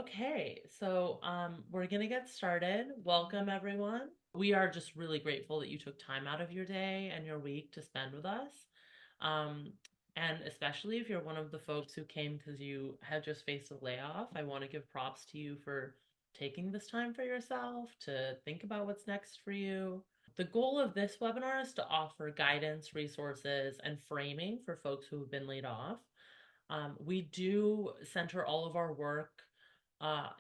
Okay, so we're gonna get started. Welcome, everyone. We are just really grateful that you took time out of your day and your week to spend with us. Um, and especially if you're one of the folks who came because you had just faced a layoff, I want to give props to you for taking this time for yourself to think about what's next for you. The goal of this webinar is to offer guidance, resources, and framing for folks who have been laid off. We do center all of our work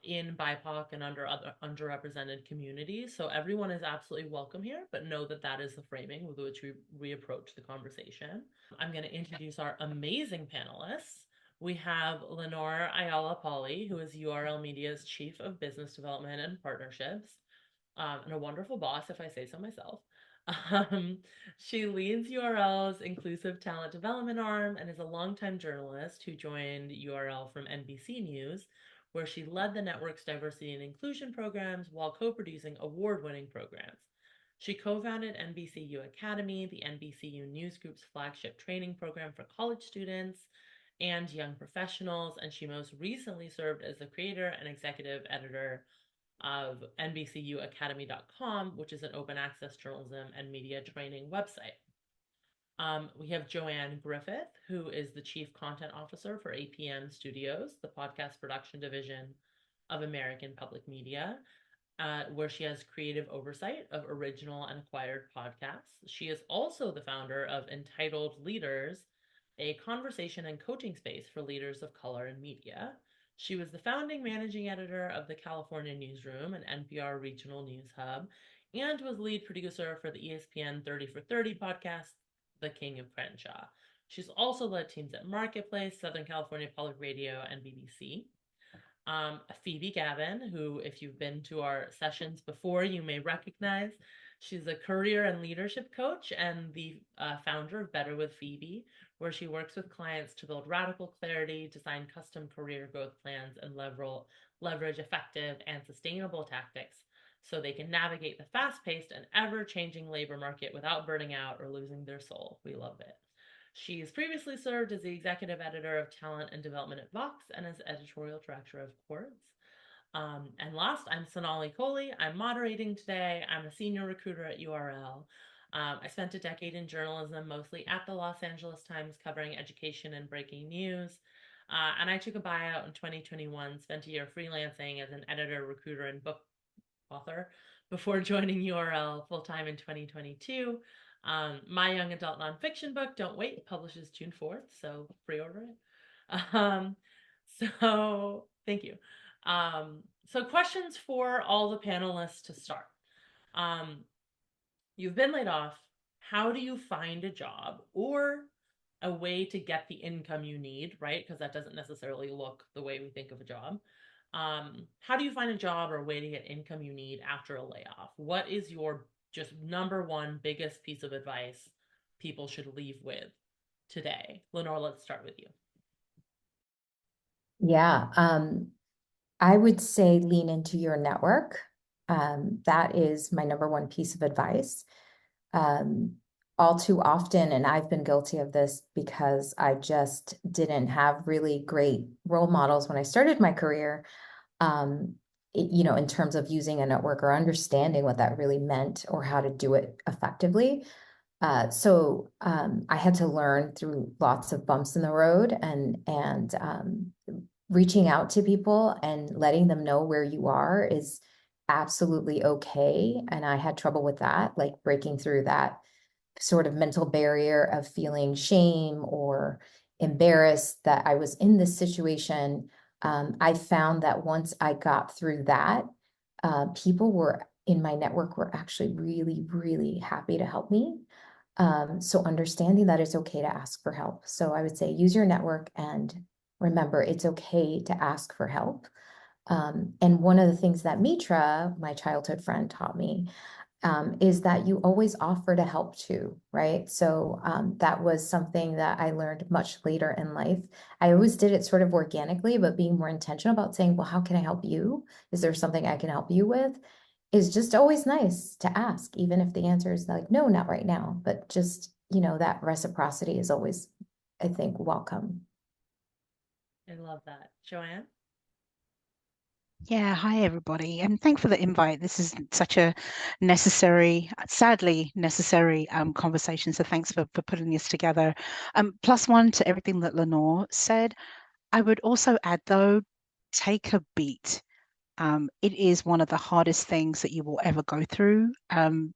in BIPOC and other underrepresented communities. So everyone is absolutely welcome here, but know that that is the framing with which we approach the conversation. I'm going to introduce our amazing panelists. We have Leonor Ayala Polley, who is URL Media's Chief of Business Development and Partnerships, and a wonderful boss, if I say so myself. Um, she leads URL's inclusive talent development arm and is a longtime journalist who joined URL from NBC News, where she led the network's diversity and inclusion programs while co-producing award-winning programs. She co-founded NBCU Academy, the NBCU News Group's flagship training program for college students and young professionals, and she most recently served as the creator and executive editor of NBCUacademy.com, which is an open access journalism and media training website. We have Joanne Griffith, who is the Chief Content Officer for APM Studios, the podcast production division of American Public Media, where she has creative oversight of original and acquired podcasts. She is also the founder of Entitled Leaders, a conversation and coaching space for leaders of color in media. She was the founding managing editor of the California Newsroom, an NPR regional news hub, and was lead producer for the ESPN 30 for 30 podcast, The King of Crenshaw. She's also led teams at Marketplace, Southern California Public Radio, and BBC. Phoebe Gavin, who, if you've been to our sessions before, you may recognize. She's a career and leadership coach and the founder of Better with Phoebe, where she works with clients to build radical clarity, design custom career growth plans, and leverage effective and sustainable tactics so they can navigate the fast-paced and ever-changing labor market without burning out or losing their soul. We love it. She's previously served as the executive editor of talent and development at Vox and as editorial director of Quartz. And last, I'm Sonali Kohli. I'm moderating today. I'm a senior recruiter at URL. I spent a decade in journalism, mostly at the Los Angeles Times, covering education and breaking news. And I took a buyout in 2021, spent a year freelancing as an editor, recruiter, and book author before joining URL full-time in 2022. My young adult nonfiction book, Don't Wait, publishes June 4th, so pre-order it. So thank you. So questions for all the panelists to start. You've been laid off. How do you find a job or a way to get the income you need, right? Because that doesn't necessarily look the way we think of a job. How do you find a job or a way to get income you need after a layoff? What is your just number one biggest piece of advice people should leave with today? Lenore, let's start with you. Yeah, I would say lean into your network. That is my number one piece of advice. All too often, and I've been guilty of this because I just didn't have really great role models when I started my career, in terms of using a network or understanding what that really meant or how to do it effectively. So I had to learn through lots of bumps in the road and reaching out to people and letting them know where you are is absolutely okay. And I had trouble with that, like breaking through that sort of mental barrier of feeling shame or embarrassed that I was in this situation. I found that once I got through that, people were in my network were actually really, really happy to help me. So understanding that it's okay to ask for help. So I would say use your network and remember it's okay to ask for help. And one of the things that Mitra, my childhood friend, taught me is that you always offer to help too, right? So that was something that I learned much later in life. I always did it sort of organically, but being more intentional about saying, well, how can I help you? Is there something I can help you with? Is just always nice to ask, even if the answer is like, no, not right now. But just, that reciprocity is always, I think, welcome. I love that. Joanne? Yeah, hi everybody, and thanks for the invite. This is such a necessary, sadly necessary conversation. So thanks for putting this together. Plus one to everything that Lenore said. I would also add though, take a beat. It is one of the hardest things that you will ever go through,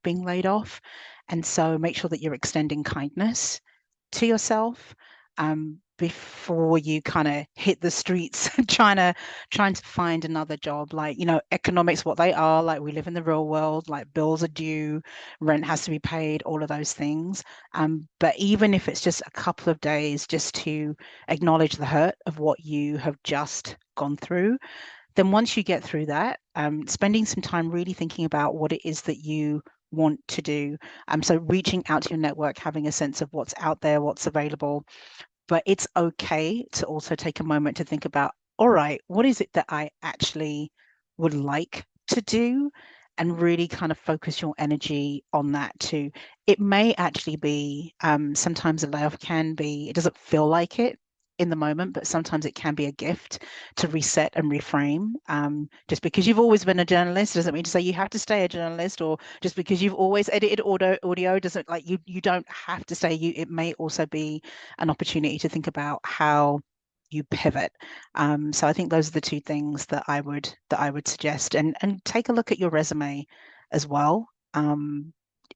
being laid off, and so make sure that you're extending kindness to yourself before you kind of hit the streets trying to find another job. Like, economics, what they are, like we live in the real world, like bills are due, rent has to be paid, all of those things. But even if it's just a couple of days just to acknowledge the hurt of what you have just gone through, then once you get through that, spending some time really thinking about what it is that you want to do. So reaching out to your network, having a sense of what's out there, what's available. But it's okay to also take a moment to think about, all right, what is it that I actually would like to do? And really kind of focus your energy on that too. It may actually be, sometimes a layoff can be, it doesn't feel like it in the moment, but sometimes it can be a gift to reset and reframe. Just because you've always been a journalist doesn't mean to say you have to stay a journalist, or just because you've always edited audio doesn't, like, you don't have to stay. It may also be an opportunity to think about how you pivot. So I think those are the two things that I would suggest, and take a look at your resume as well.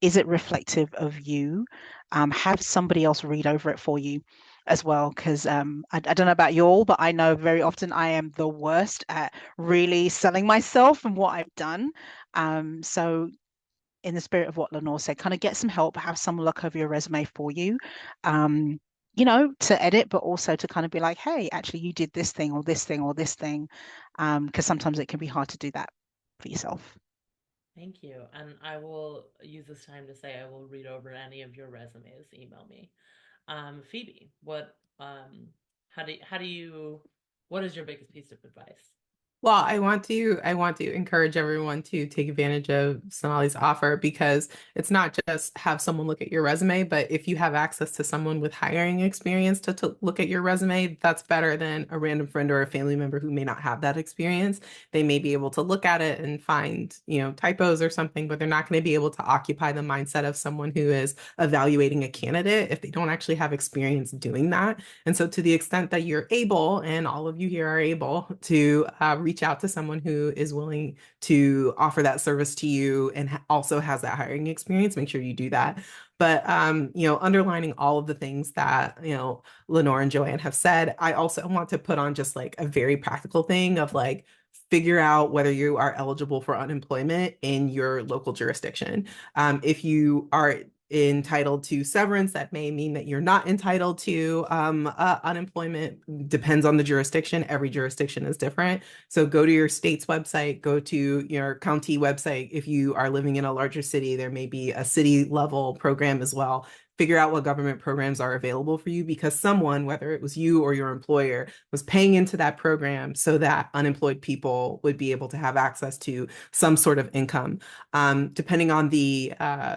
Is it reflective of you? Have somebody else read over it for you as well, because I don't know about you all, but I know very often I am the worst at really selling myself and what I've done. So in the spirit of what Lenore said, kind of get some help, have someone look over your resume for you, um, to edit, but also to kind of be like, hey, actually, you did this thing or this thing or this thing, because sometimes it can be hard to do that for yourself. Thank you. And I will use this time to say I will read over any of your resumes. Email me. Phoebe, how do you, what is your biggest piece of advice? Well, I want to encourage everyone to take advantage of Sonali's offer because it's not just have someone look at your resume, but if you have access to someone with hiring experience to look at your resume, that's better than a random friend or a family member who may not have that experience. They may be able to look at it and find, typos or something, but they're not going to be able to occupy the mindset of someone who is evaluating a candidate if they don't actually have experience doing that. And so, to the extent that you're able, and all of you here are able to reach out to someone who is willing to offer that service to you and also has that hiring experience, make sure you do that. But underlining all of the things that Lenore and Joanne have said, I also want to put on just like a very practical thing of like figure out whether you are eligible for unemployment in your local jurisdiction. If you are entitled to severance, that may mean that you're not entitled to unemployment. Depends on the jurisdiction. Every jurisdiction is different. So go to your state's website, go to your county website. If you are living in a larger city, there may be a city level program as well. Figure out what government programs are available for you, because someone, whether it was you or your employer, was paying into that program so that unemployed people would be able to have access to some sort of income. Depending on the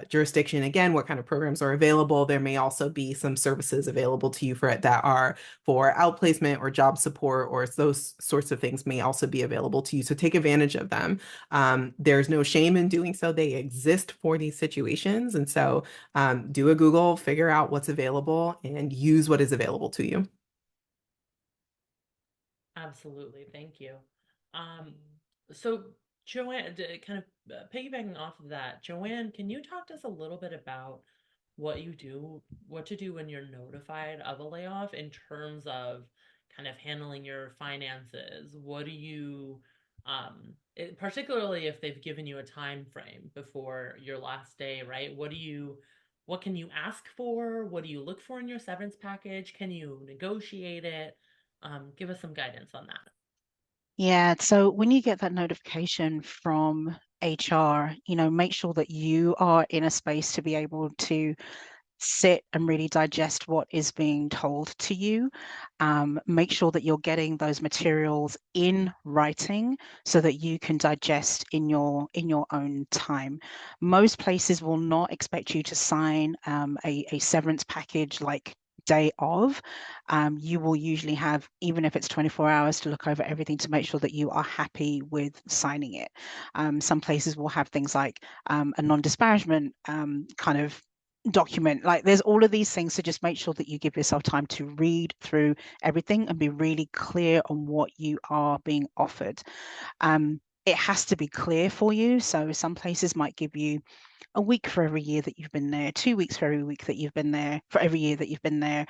jurisdiction, again, what kind of programs are available, there may also be some services available to you for it that are for outplacement or job support, or those sorts of things may also be available to you. So take advantage of them. There's no shame in doing so. They exist for these situations. And so do a Google, figure out what's available, and use what is available to you. Absolutely. Thank you. Um, so Joanne, kind of piggybacking off of that, Joanne, can you talk to us a little bit about what to do when you're notified of a layoff in terms of kind of handling your finances? What do you, particularly if they've given you a time frame before your last day, right? What can you ask for? What do you look for in your severance package? Can you negotiate it? Give us some guidance on that. Yeah, so when you get that notification from HR, make sure that you are in a space to be able to sit and really digest what is being told to you. Make sure that you're getting those materials in writing so that you can digest in your own time. Most places will not expect you to sign a severance package like day of, you will usually have, even if it's 24 hours, to look over everything to make sure that you are happy with signing it. Some places will have things like a non-disparagement kind of document. Like, there's all of these things, so just make sure that you give yourself time to read through everything and be really clear on what you are being offered. It has to be clear for you. So some places might give you a week for every year that you've been there, 2 weeks for every week that you've been there, for every year that you've been there.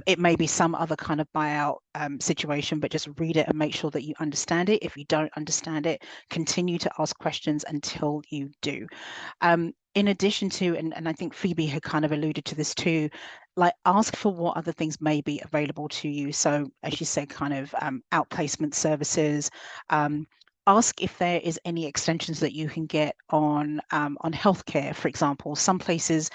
It may be some other kind of buyout situation, but just read it and make sure that you understand it. If you don't understand it, continue to ask questions until you do. In addition to, and I think Phoebe had kind of alluded to this too, like, ask for what other things may be available to you. So as you said, kind of outplacement services. Ask if there is any extensions that you can get on healthcare, for example. Some places,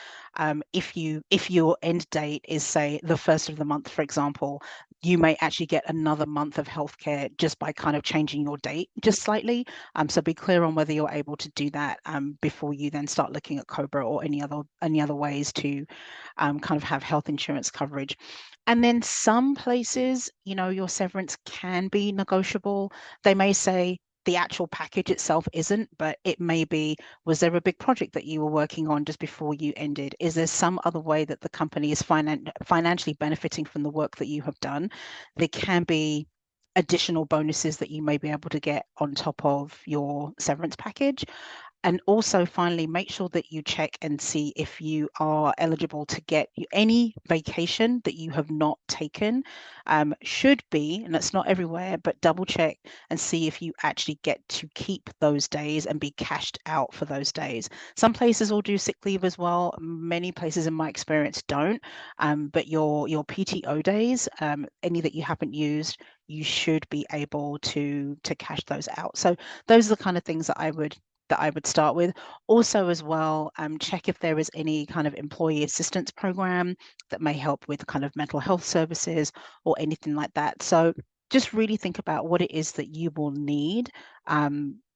if your end date is, say, the first of the month, for example, you may actually get another month of healthcare just by kind of changing your date just slightly. So be clear on whether you're able to do that before you then start looking at COBRA or any other ways to kind of have health insurance coverage. And then some places, your severance can be negotiable. They may say, the actual package itself isn't, but it may be, was there a big project that you were working on just before you ended? Is there some other way that the company is financially benefiting from the work that you have done? There can be additional bonuses that you may be able to get on top of your severance package. And also, finally, make sure that you check and see if you are eligible to get any vacation that you have not taken. Should be, and it's not everywhere, but double check and see if you actually get to keep those days and be cashed out for those days. Some places will do sick leave as well. Many places, in my experience, don't. But your PTO days, any that you haven't used, you should be able to cash those out. So those are the kind of things that I would start with. Also, as well, check if there is any kind of employee assistance program that may help with kind of mental health services or anything like that. So just really think about what it is that you will need,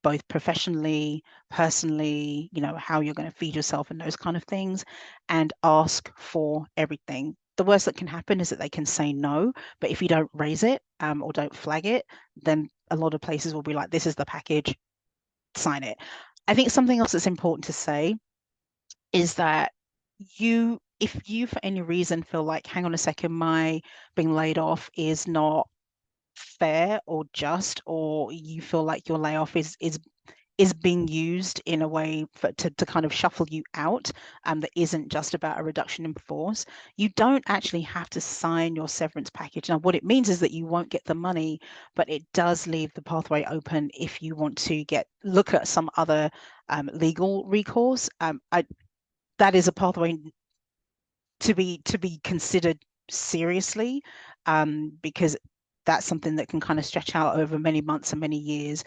both professionally, personally, how you're going to feed yourself and those kind of things, and ask for everything. The worst that can happen is that they can say no, but if you don't raise it or don't flag it, then a lot of places will be like, this is the package, sign it. I think something else that's important to say is that if you for any reason feel like, hang on a second, my being laid off is not fair or just, or you feel like your layoff is being used in a way to kind of shuffle you out, that isn't just about a reduction in force, you don't actually have to sign your severance package. Now, what it means is that you won't get the money, but it does leave the pathway open if you want to look at some other legal recourse. That is a pathway to be considered seriously, because that's something that can kind of stretch out over many months and many years.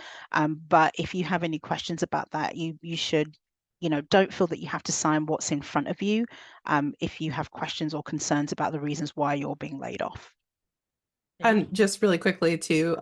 But if you have any questions about that, you should, don't feel that you have to sign what's in front of you, if you have questions or concerns about the reasons why you're being laid off. And just really quickly too,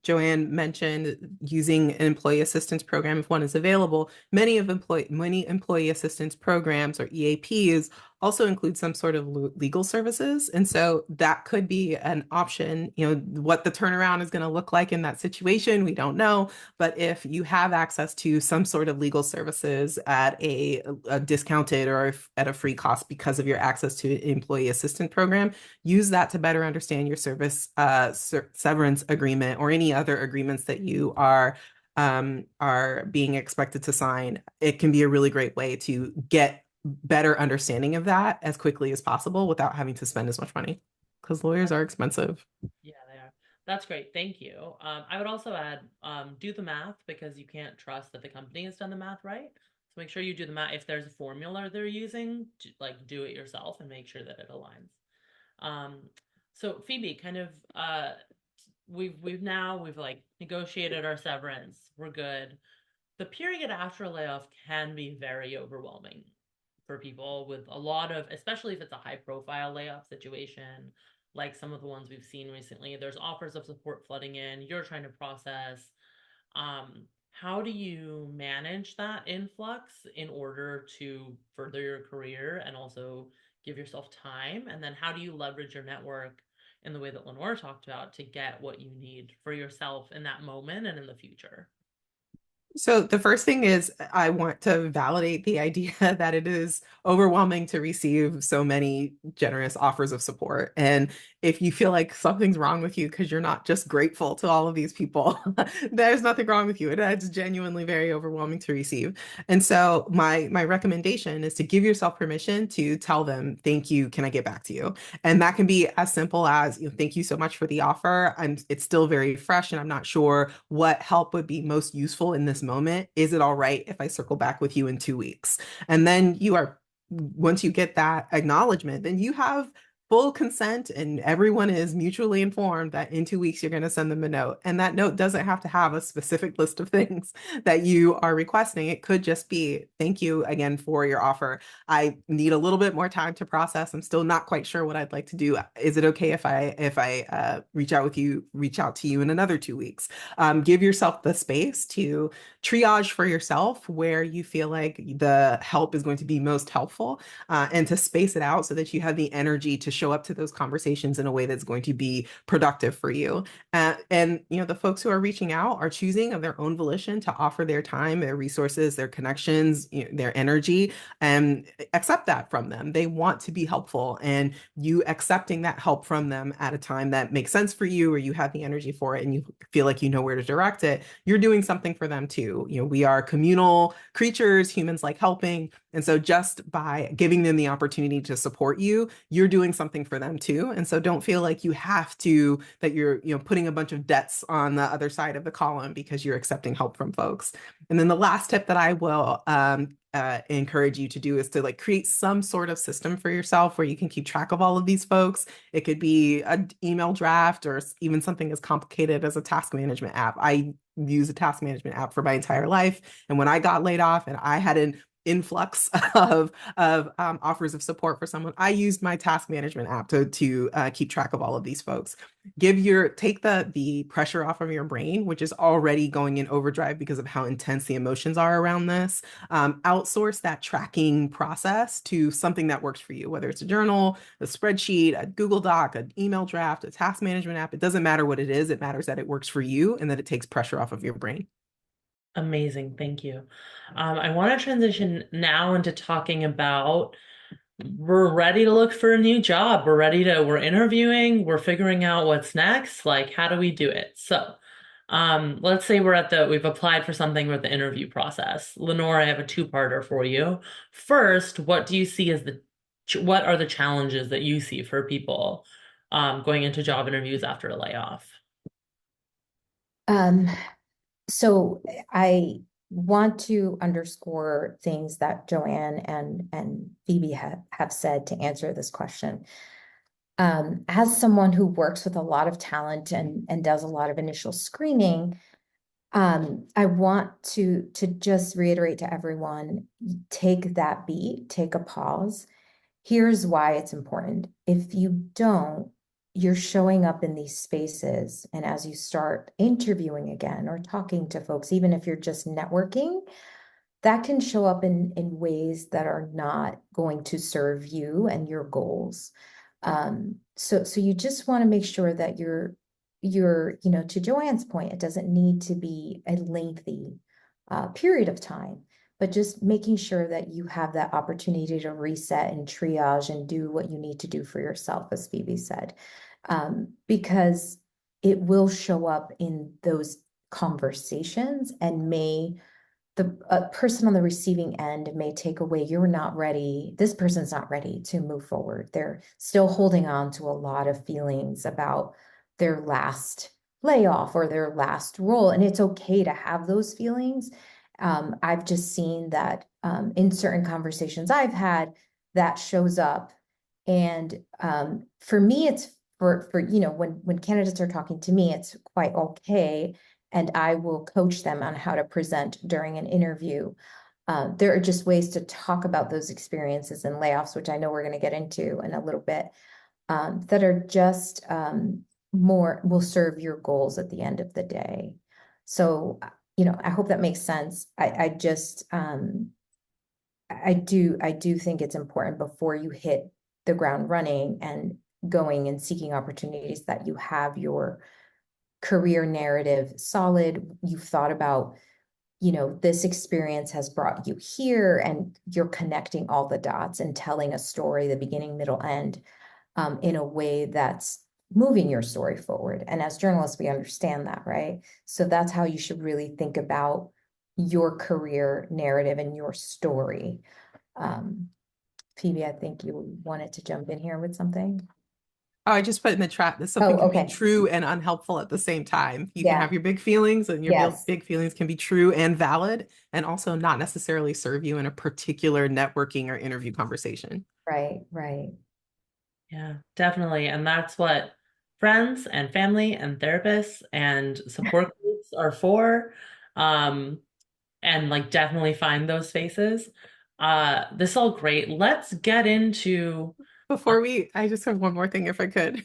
Joanne mentioned using an employee assistance program if one is available. Many employee assistance programs, or EAPs, also include some sort of legal services. And so that could be an option. What the turnaround is going to look like in that situation, we don't know. But if you have access to some sort of legal services at a discounted or at a free cost because of your access to an employee assistance program, use that to better understand your severance agreement or any other agreements that you are being expected to sign. It can be a really great way to get better understanding of that as quickly as possible without having to spend as much money, because lawyers are expensive. Yeah, they are. That's great. Thank you. I would also add, do the math, because you can't trust that the company has done the math right. So make sure you do the math. If there's a formula they're using, do it yourself and make sure that it aligns. So Phoebe, kind of, we've like negotiated our severance. We're good. The period after a layoff can be very overwhelming for people, with a lot of, especially if it's a high profile layoff situation, like some of the ones we've seen recently. There's offers of support flooding in, you're trying to process. How do you manage that influx in order to further your career and also give yourself time? And then how do you leverage your network in the way that Leonor talked about to get what you need for yourself in that moment and in the future? So the first thing is I want to validate the idea that it is overwhelming to receive so many generous offers of support. And if you feel like something's wrong with you because you're not just grateful to all of these people, there's nothing wrong with you. It's genuinely very overwhelming to receive. And so my recommendation is to give yourself permission to tell them, thank you, can I get back to you? And that can be as simple as, thank you so much for the offer. It's still very fresh and I'm not sure what help would be most useful in this moment. Is it all right if I circle back with you in 2 weeks? And then once you get that acknowledgement, then you have full consent and everyone is mutually informed that in 2 weeks you're going to send them a note. And that note doesn't have to have a specific list of things that you are requesting. It could just be, thank you again for your offer. I need a little bit more time to process. I'm still not quite sure what I'd like to do. Is it okay if I reach out to you in another 2 weeks? Give yourself the space to triage for yourself where you feel like the help is going to be most helpful, and to space it out so that you have the energy to show up to those conversations in a way that's going to be productive for you. And the folks who are reaching out are choosing of their own volition to offer their time, their resources, their connections, their energy, and accept that from them. They want to be helpful, and you accepting that help from them at a time that makes sense for you, or you have the energy for it and you feel like you know where to direct it, you're doing something for them too. We are communal creatures, humans like helping. And so just by giving them the opportunity to support you, you're doing something for them too. And so don't feel like you have to, that you're, putting a bunch of debts on the other side of the column because you're accepting help from folks. And then the last tip that I will encourage you to do is to create some sort of system for yourself where you can keep track of all of these folks. It could be an email draft or even something as complicated as a task management app. I use a task management app for my entire life. And when I got laid off and I had an influx of offers of support for someone, I used my task management app to keep track of all of these folks. Take the pressure off of your brain, which is already going in overdrive because of how intense the emotions are around this. Outsource that tracking process to something that works for you, whether it's a journal, a spreadsheet, a Google Doc, an email draft, a task management app. It doesn't matter what it is. It matters that it works for you and that it takes pressure off of your brain. Amazing. Thank you. I want to transition now into talking about we're ready to look for a new job. We're interviewing, we're figuring out what's next. Like, how do we do it? So, let's say we've applied for something with the interview process. Leonor, I have a two-parter for you. First, what do you see as what are the challenges that you see for people, going into job interviews after a layoff? So I want to underscore things that Joanne and Phoebe have said to answer this question. As someone who works with a lot of talent and does a lot of initial screening, I want to just reiterate to everyone, take that beat, take a pause. Here's why it's important. If you don't, you're showing up in these spaces, and as you start interviewing again or talking to folks, even if you're just networking, that can show up in ways that are not going to serve you and your goals. So you just want to make sure that you're, to Joanne's point, it doesn't need to be a lengthy period of time, but just making sure that you have that opportunity to reset and triage and do what you need to do for yourself, as Phoebe said, because it will show up in those conversations, and the person on the receiving end may take away, this person's not ready to move forward. They're still holding on to a lot of feelings about their last layoff or their last role. And it's okay to have those feelings. I've just seen that in certain conversations I've had, that shows up. And for me, it's for when candidates are talking to me, it's quite okay. And I will coach them on how to present during an interview. There are just ways to talk about those experiences and layoffs, which I know we're going to get into in a little bit, that are just more will serve your goals at the end of the day. So, I hope that makes sense. I do think it's important before you hit the ground running and going and seeking opportunities, that you have your career narrative solid. You've thought about, this experience has brought you here, and you're connecting all the dots and telling a story, the beginning, middle, end, in a way that's moving your story forward. And as journalists, we understand that, right? So that's how you should really think about your career narrative and your story. Phoebe, I think you wanted to jump in here with something. Oh, I just put in the chat that something can be Okay. true and unhelpful at the same time. You can Yeah. have your big feelings, and your Yes. big feelings can be true and valid, and also not necessarily serve you in a particular networking or interview conversation. Right, right. Yeah, definitely. And that's what friends and family and therapists and support groups are for. And like definitely find those spaces. This is all great. Let's get into Before I just have one more thing, if I could.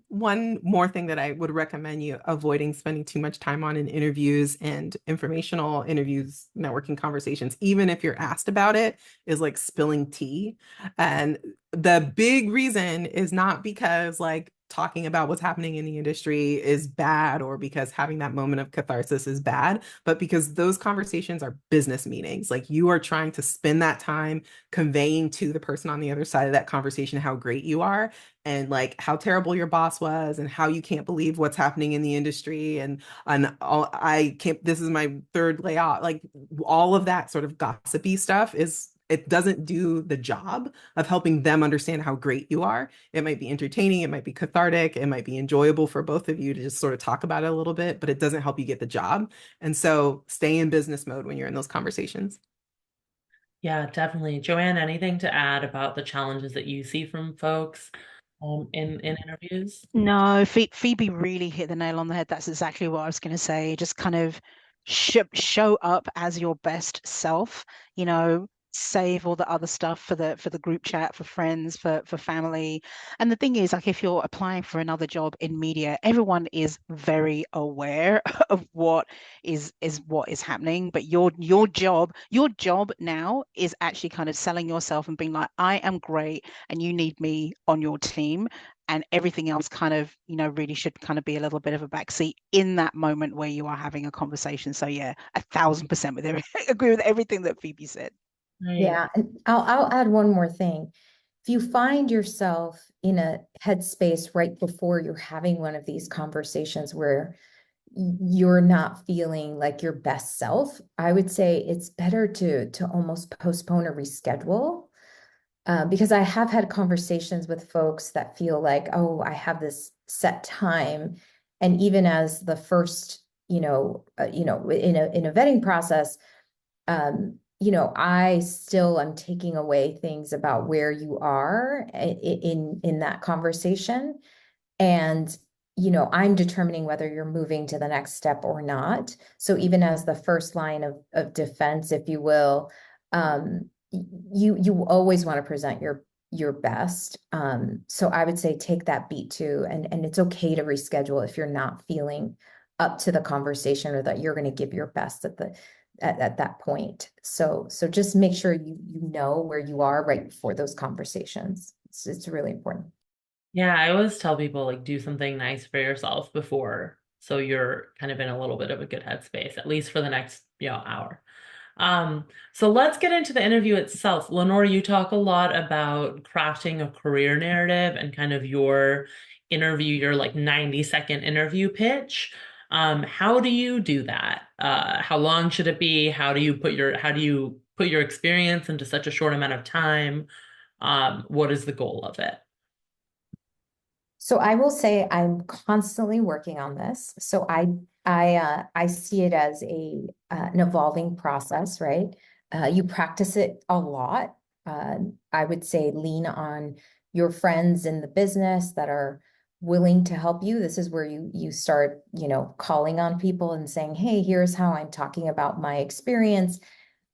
One more thing that I would recommend you avoiding spending too much time on in interviews and informational interviews, networking conversations, even if you're asked about it, is like spilling tea. And the big reason is not because like talking about what's happening in the industry is bad, or because having that moment of catharsis is bad, but because those conversations are business meetings. Like, you are trying to spend that time conveying to the person on the other side of that conversation how great you are, and like how terrible your boss was, and how you can't believe what's happening in the industry, and I can't, this is my third layoff. Like, all of that sort of gossipy stuff it doesn't do the job of helping them understand how great you are. It might be entertaining, it might be cathartic, it might be enjoyable for both of you to just sort of talk about it a little bit, but it doesn't help you get the job. And so stay in business mode when you're in those conversations. yeah, definitely. Joanne, anything to add about the challenges that you see from folks in interviews? No, Phoebe really hit the nail on the head. That's exactly what I was going to say. Just kind of show up as your best self, save all the other stuff for the group chat, for friends, for family. And the thing is, like, if you're applying for another job in media, everyone is very aware of what is happening. But your job now is actually kind of selling yourself and being like, I am great and you need me on your team. And everything else kind of, really should kind of be a little bit of a backseat in that moment where you are having a conversation. So yeah, 1,000% agree with everything that Phoebe said. Right. Yeah, and I'll add one more thing. If you find yourself in a headspace right before you're having one of these conversations where you're not feeling like your best self, I would say it's better to almost postpone or reschedule. Because I have had conversations with folks that feel like, oh, I have this set time, and even as the first, in a vetting process, I still am taking away things about where you are in that conversation. And, I'm determining whether you're moving to the next step or not. So even as the first line of defense, if you will, you always want to present your best. So I would say take that beat too. And it's okay to reschedule if you're not feeling up to the conversation, or that you're going to give your best at that point. So just make sure you know where you are right before those conversations. It's really important. Yeah, I always tell people like do something nice for yourself before, so you're kind of in a little bit of a good headspace, at least for the next, hour. So let's get into the interview itself. Leonor, you talk a lot about crafting a career narrative and kind of your interview, your like 90-second interview pitch. How do you do that? How long should it be? How do you put your experience into such a short amount of time? What is the goal of it? So I will say I'm constantly working on this. So I see it as an evolving process, right? You practice it a lot. I would say lean on your friends in the business that are willing to help you. This is where you start, calling on people and saying, "Hey, here's how I'm talking about my experience.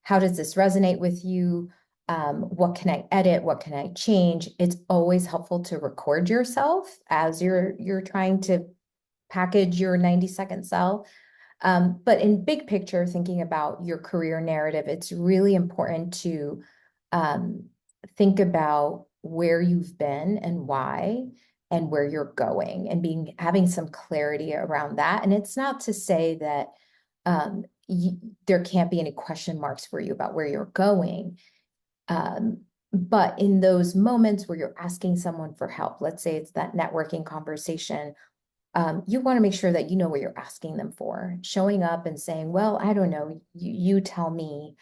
How does this resonate with you? What can I edit? What can I change?" It's always helpful to record yourself as you're trying to package your 90-second sell. But in big picture, thinking about your career narrative, it's really important to think about where you've been and why, and where you're going, and having some clarity around that. And it's not to say that there can't be any question marks for you about where you're going. But in those moments where you're asking someone for help, let's say it's that networking conversation, you want to make sure that you know what you're asking them for. Showing up and saying, well, I don't know, you tell me,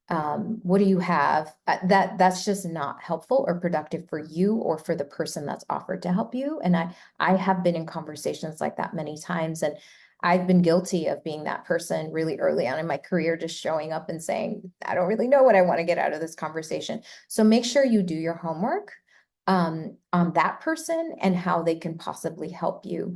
what do you have? That's just not helpful or productive for you or for the person that's offered to help you. And I have been in conversations like that many times, and I've been guilty of being that person really early on in my career, just showing up and saying, I don't really know what I want to get out of this conversation. So make sure you do your homework on that person and how they can possibly help you.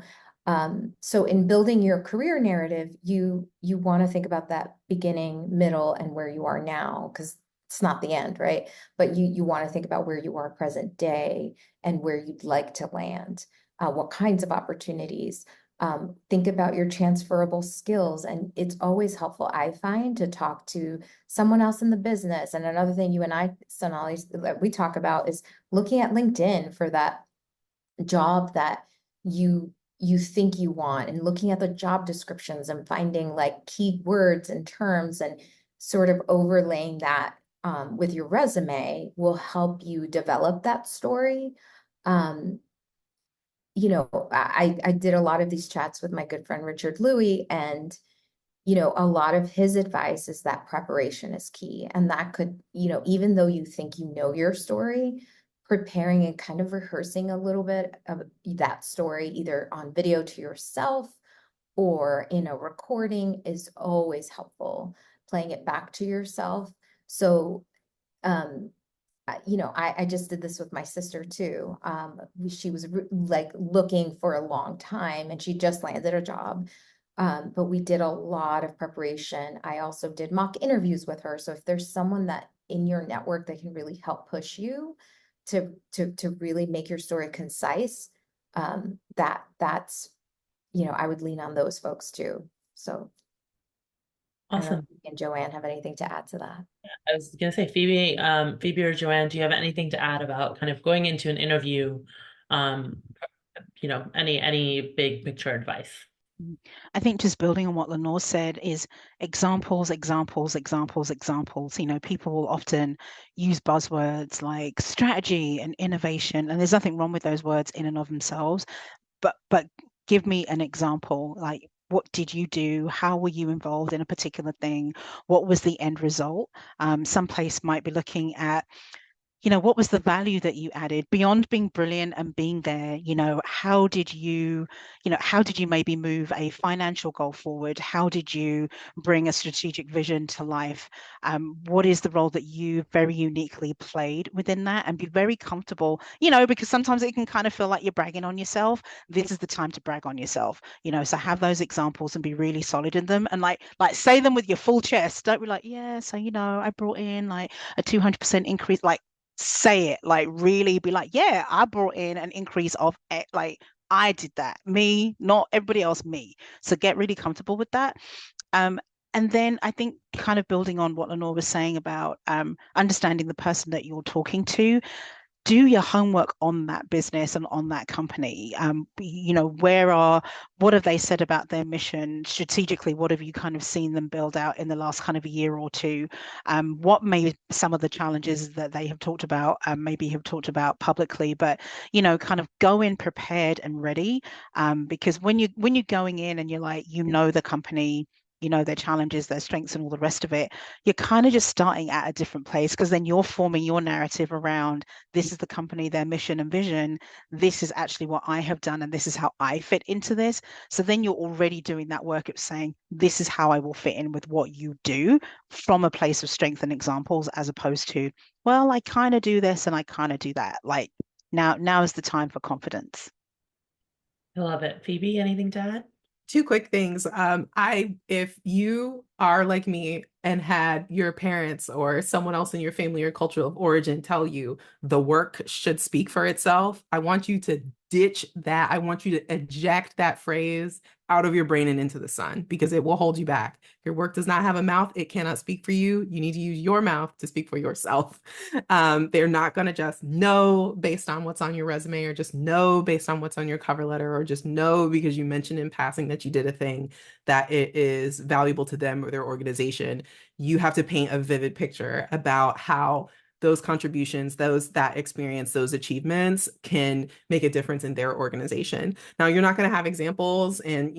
So in building your career narrative, you want to think about that beginning, middle, and where you are now, because it's not the end, right? But you want to think about where you are present day and where you'd like to land, what kinds of opportunities. Think about your transferable skills. And it's always helpful, I find, to talk to someone else in the business. And another thing you and I, Sonali, that we talk about is looking at LinkedIn for that job that you think you want, and looking at the job descriptions and finding like key words and terms and sort of overlaying that with your resume will help you develop that story. You know, I did a lot of these chats with my good friend Richard Louie, and you know, a lot of his advice is that preparation is key. And that could, you know, even though you think you know your story, preparing and kind of rehearsing a little bit of that story, either on video to yourself or in a recording, is always helpful. Playing it back to yourself. So, you know, I just did this with my sister too. She was like looking for a long time, and she just landed a job. But we did a lot of preparation. I also did mock interviews with her. So if there's someone that in your network that can really help push you to really make your story concise, that's, you know, I would lean on those folks too. So I don't know Awesome. if you and Joanne have anything to add to that. I was gonna say, Phoebe or Joanne, do you have anything to add about kind of going into an interview? You know, any big picture advice? I think just building on what Leonor said is examples, examples, examples, examples. You know, people will often use buzzwords like strategy and innovation, and there's nothing wrong with those words in and of themselves. But give me an example. Like, what did you do? How were you involved in a particular thing? What was the end result? Some place might be looking at, you know, what was the value that you added beyond being brilliant and being there? You know, how did you maybe move a financial goal forward? How did you bring a strategic vision to life? What is the role that you very uniquely played within that? And be very comfortable, you know, because sometimes it can kind of feel like you're bragging on yourself. This is the time to brag on yourself, you know, so have those examples and be really solid in them, and like say them with your full chest. Don't be like, yeah, so, you know, I brought in like a 200% increase. Like, say it, like really be like, yeah, I brought in an increase of like I did that, me, not everybody else, me. So get really comfortable with that. And then I think kind of building on what Lenore was saying about understanding the person that you're talking to, do your homework on that business and on that company. You know, what have they said about their mission strategically? What have you kind of seen them build out in the last kind of a year or two? What may some of the challenges that they have talked about, maybe have talked about publicly, but, you know, kind of go in prepared and ready. Because when you're going in and you're like, you know, the company, you know, their challenges, their strengths, and all the rest of it, you're kind of just starting at a different place, because then you're forming your narrative around, this is the company, their mission and vision, this is actually what I have done, and this is how I fit into this. So then you're already doing that work of saying, this is how I will fit in with what you do, from a place of strength and examples, as opposed to, well, I kind of do this and I kind of do that. Like, now is the time for confidence. I love it. Phoebe, anything to add? Two quick things. If you are like me and had your parents or someone else in your family or culture of origin tell you the work should speak for itself, I want you to ditch that. I want you to eject that phrase out of your brain and into the sun, because it will hold you back. Your work does not have a mouth. It cannot speak for you. You need to use your mouth to speak for yourself. They're not going to just know based on what's on your resume, or just know based on what's on your cover letter, or just know because you mentioned in passing that you did a thing that it is valuable to them or their organization. You have to paint a vivid picture about how those contributions, that experience, those achievements can make a difference in their organization. Now, you're not going to have examples and,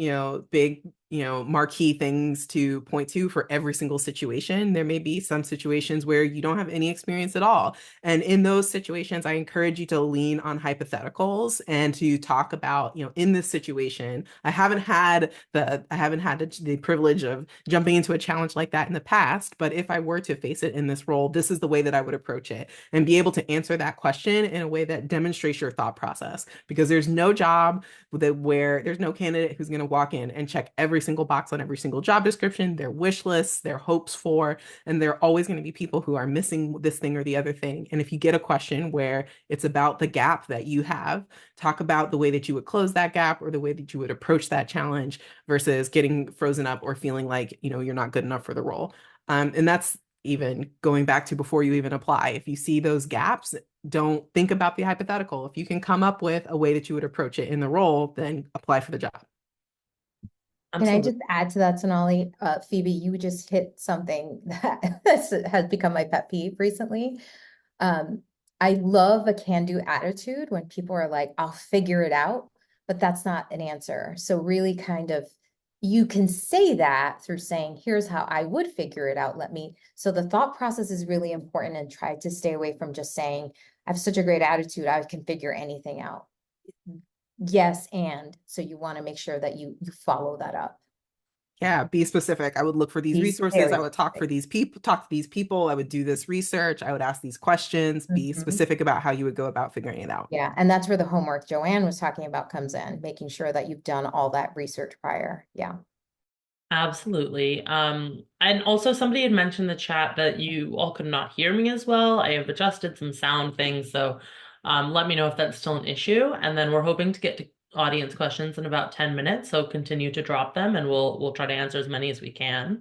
big, marquee things to point to for every single situation. There may be some situations where you don't have any experience at all. And in those situations, I encourage you to lean on hypotheticals and to talk about, in this situation, I haven't had the privilege of jumping into a challenge like that in the past, but if I were to face it in this role, this is the way that I would approach it, and be able to answer that question in a way that demonstrates your thought process. Because there's no job where there's no candidate who's going to walk in and check every single box on every single job description, their wish lists, their hopes for, and there are always going to be people who are missing this thing or the other thing. And if you get a question where it's about the gap that you have, talk about the way that you would close that gap or the way that you would approach that challenge, versus getting frozen up or feeling like, you're not good enough for the role. And that's even going back to before you even apply. If you see those gaps, don't think about the hypothetical. If you can come up with a way that you would approach it in the role, then apply for the job. Can I just add to that, Sonali? Phoebe, you just hit something that has become my pet peeve recently. I love a can-do attitude when people are like, I'll figure it out, but that's not an answer. So really you can say that through saying, here's how I would figure it out. So the thought process is really important, and try to stay away from just saying, I have such a great attitude, I can figure anything out. Yes, and so you want to make sure that you follow that up. Yeah, be specific. I would look for these resources. I would talk to these people. I would do this research. I would ask these questions. Be specific about how you would go about figuring it out. Yeah, and that's where the homework Joanne was talking about comes in, making sure that you've done all that research prior. Yeah. Absolutely. And also somebody had mentioned in the chat that you all could not hear me as well. I have adjusted some sound things, so let me know if that's still an issue. And then we're hoping to get to audience questions in about 10 minutes, so continue to drop them and we'll try to answer as many as we can.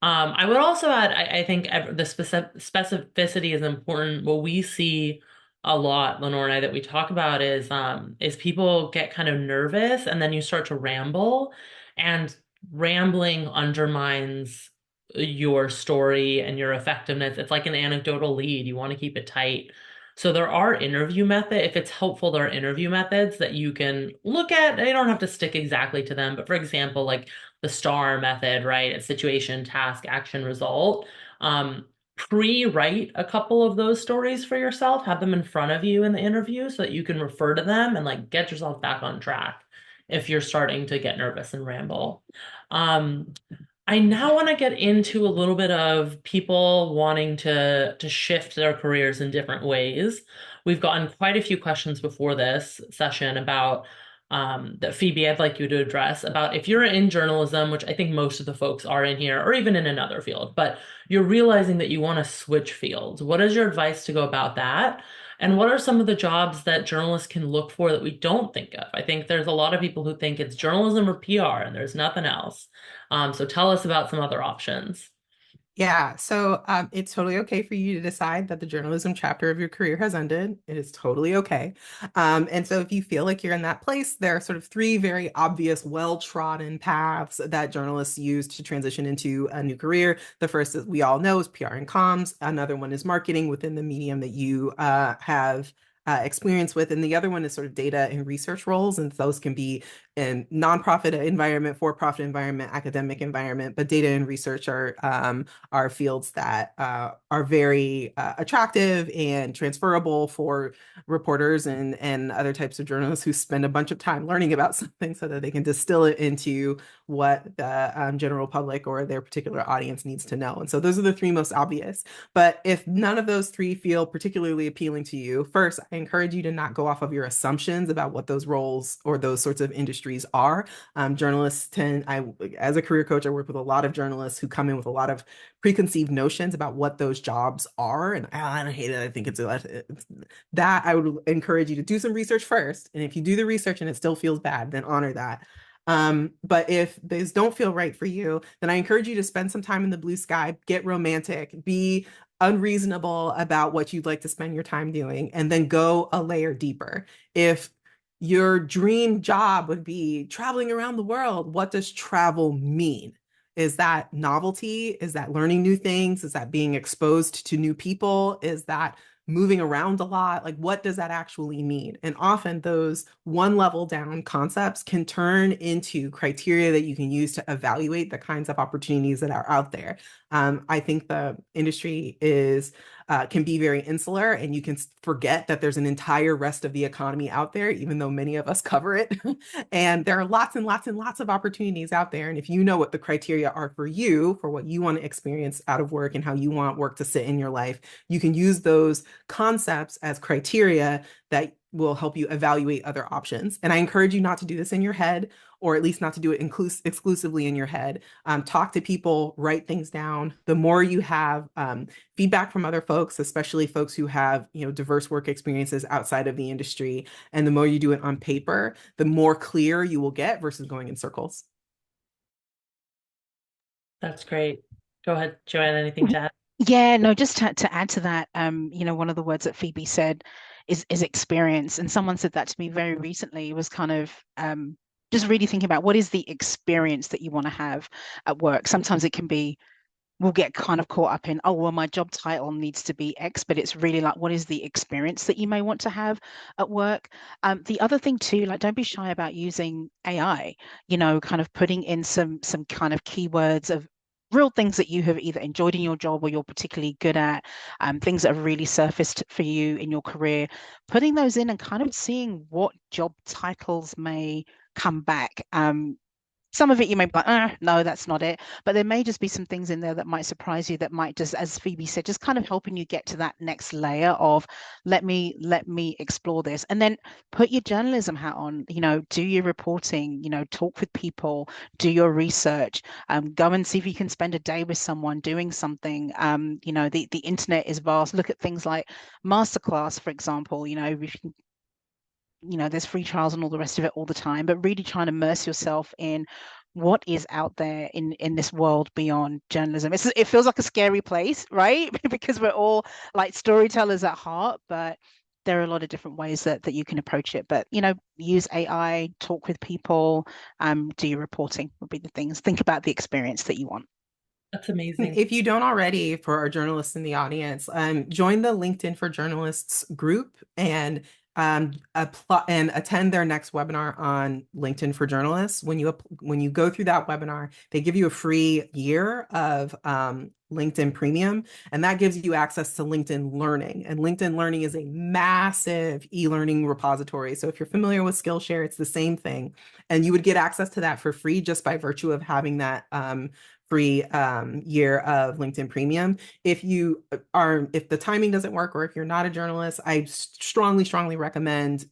I would also add, I think the specificity is important. What we see a lot, Leonor and I, that we talk about is people get kind of nervous and then you start to ramble, and rambling undermines your story and your effectiveness. It's like an anecdotal lead. You want to keep it tight. So there are interview methods. If it's helpful, there are interview methods that you can look at. You don't have to stick exactly to them, but for example, like the STAR method, right? It's situation, task, action, result. Pre-write a couple of those stories for yourself, have them in front of you in the interview so that you can refer to them and like get yourself back on track if you're starting to get nervous and ramble. I now want to get into a little bit of people wanting to shift their careers in different ways. We've gotten quite a few questions before this session about that Phoebe, I'd like you to address about if you're in journalism, which I think most of the folks are in here, or even in another field, but you're realizing that you want to switch fields. What is your advice to go about that? And what are some of the jobs that journalists can look for that we don't think of? I think there's a lot of people who think it's journalism or PR and there's nothing else. So tell us about some other options. Yeah, so it's totally okay for you to decide that the journalism chapter of your career has ended. It is totally okay. And so if you feel like you're in that place, there are sort of three very obvious, well-trodden paths that journalists use to transition into a new career. The first, that we all know, is PR and comms. Another one is marketing within the medium that you have experience with. And the other one is sort of data and research roles. And those can be in nonprofit environment, for-profit environment, academic environment, but data and research are fields that are very attractive and transferable for reporters and other types of journalists who spend a bunch of time learning about something so that they can distill it into what the general public or their particular audience needs to know. And so those are the three most obvious. But if none of those three feel particularly appealing to you, first, I encourage you to not go off of your assumptions about what those roles or those sorts of industries are. Journalists as a career coach, I work with a lot of journalists who come in with a lot of preconceived notions about what those jobs are. And I don't hate it. I think it's that I would encourage you to do some research first. And if you do the research and it still feels bad, then honor that. But if these don't feel right for you, then I encourage you to spend some time in the blue sky, get romantic, be unreasonable about what you'd like to spend your time doing, and then go a layer deeper. If your dream job would be traveling around the world, what does travel mean? Is that novelty? Is that learning new things? Is that being exposed to new people? Is that moving around a lot? Like, what does that actually mean? And often those one level down concepts can turn into criteria that you can use to evaluate the kinds of opportunities that are out there. I think the industry can be very insular, and you can forget that there's an entire rest of the economy out there, even though many of us cover it. And there are lots and lots and lots of opportunities out there. And if you know what the criteria are for you, for what you want to experience out of work and how you want work to sit in your life, you can use those concepts as criteria that will help you evaluate other options. And I encourage you not to do this in your head, or at least not to do it exclusively in your head. Talk to people, write things down. The more you have feedback from other folks, especially folks who have, diverse work experiences outside of the industry, and the more you do it on paper, the more clear you will get versus going in circles. That's great. Go ahead, Joanne, anything to add? Yeah, no, just to add to that, one of the words that Phoebe said is experience. And someone said that to me very recently, was kind of just really thinking about what is the experience that you want to have at work. Sometimes it can be, we'll get kind of caught up in, oh, well, my job title needs to be X, but it's really like, what is the experience that you may want to have at work? The other thing too, like, don't be shy about using AI, kind of putting in some kind of keywords of real things that you have either enjoyed in your job or you're particularly good at, things that have really surfaced for you in your career, putting those in and kind of seeing what job titles may come back. Some of it you may be like, no, that's not it. But there may just be some things in there that might surprise you, that might just, as Phoebe said, just kind of helping you get to that next layer of let me explore this. And then put your journalism hat on, do your reporting, talk with people, do your research, go and see if you can spend a day with someone doing something. The internet is vast. Look at things like Masterclass, for example, there's free trials and all the rest of it all the time, but really try and immerse yourself in what is out there in this world beyond journalism. It feels like a scary place, right? Because we're all like storytellers at heart, but there are a lot of different ways that you can approach it. But, use AI, talk with people, do your reporting would be the things. Think about the experience that you want. That's amazing. If you don't already, for our journalists in the audience, join the LinkedIn for Journalists group and attend their next webinar on LinkedIn for Journalists. When you go through that webinar, they give you a free year of LinkedIn Premium, and that gives you access to LinkedIn Learning. And LinkedIn Learning is a massive e-learning repository. So if you're familiar with Skillshare, it's the same thing. And you would get access to that for free just by virtue of having that free year of LinkedIn Premium. If the timing doesn't work, or if you're not a journalist, I strongly recommend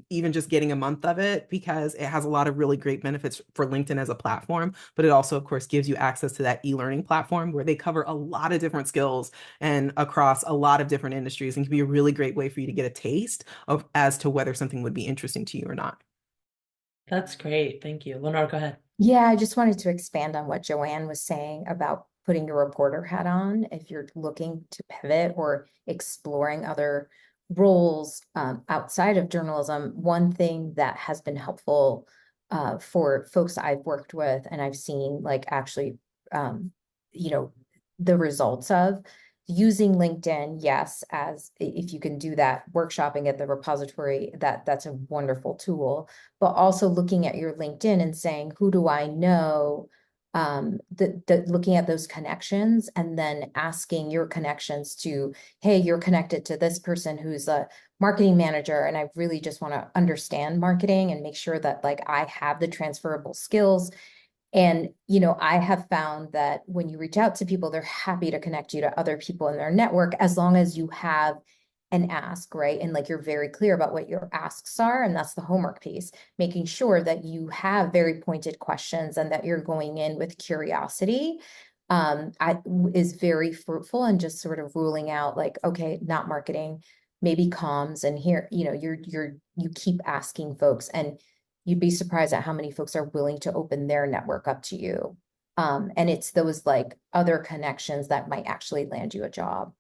even just getting a month of it, because it has a lot of really great benefits for LinkedIn as a platform. But it also, of course, gives you access to that e-learning platform where they cover a lot of different skills and across a lot of different industries, and can be a really great way for you to get a taste as to whether something would be interesting to you or not. That's great. Thank you. Leonor, go ahead. Yeah, I just wanted to expand on what Joanne was saying about putting your reporter hat on if you're looking to pivot or exploring other roles outside of journalism. One thing that has been helpful for folks I've worked with and I've seen actually, the results of using LinkedIn, yes, as if you can do that workshopping at the repository, that's a wonderful tool, but also looking at your LinkedIn and saying, who do I know? Looking at those connections and then asking your connections to, hey, you're connected to this person who's a marketing manager, and I really just want to understand marketing and make sure that I have the transferable skills. And, I have found that when you reach out to people, they're happy to connect you to other people in their network, as long as you have an ask, right? And you're very clear about what your asks are. And that's the homework piece, making sure that you have very pointed questions and that you're going in with curiosity is very fruitful, and just sort of ruling out okay, not marketing, maybe comms, and here, you keep asking folks. And you'd be surprised at how many folks are willing to open their network up to you. And it's those like other connections that might actually land you a job.